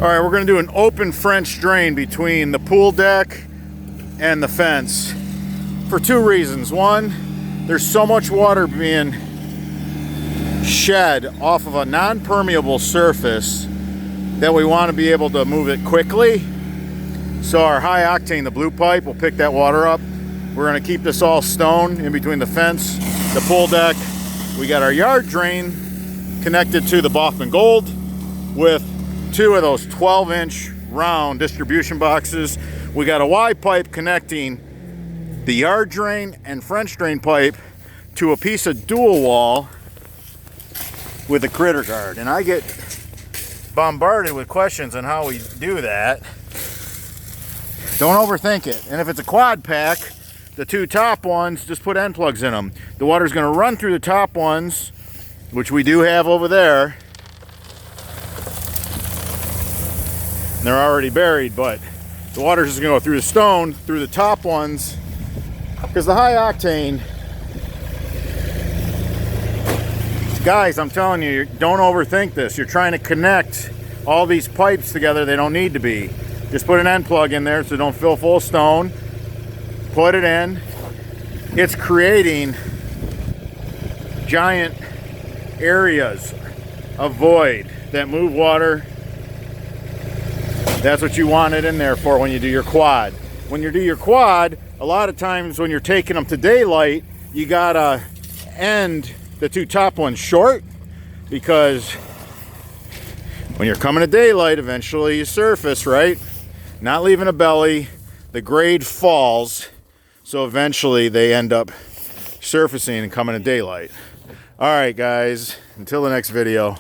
All right, we're gonna do an open French drain between the pool deck and the fence for two reasons. One, there's so much water being shed off of a non-permeable surface that we want to be able to move it quickly. So our high octane, the blue pipe, will pick that water up. We're gonna keep this all stone in between the fence, the pool deck. We got our yard drain connected to the Baughman Gold with two of those 12-inch round distribution boxes. We got a Y pipe connecting the yard drain and French drain pipe to a piece of dual wall with a critter guard. And I get bombarded with questions on how we do that. Don't overthink it. And if it's a quad pack, the two top ones, just put end plugs in them. The water's gonna run through the top ones, which we do have over there. And they're already buried, but the water's just gonna go through the stone, through the top ones, because the high octane, guys, I'm telling you, don't overthink this. You're trying to connect all these pipes together. They don't need to be. Just put an end plug in there so don't fill full of stone. Put it in. It's creating giant areas of void that move water. That's what you want it in there for when you do your quad. When you do your quad, a lot of times when you're taking them to daylight, you gotta end the two top ones short, because when you're coming to daylight, eventually you surface, right? Not leaving a belly, the grade falls, so eventually they end up surfacing and coming to daylight. All right, guys, until the next video.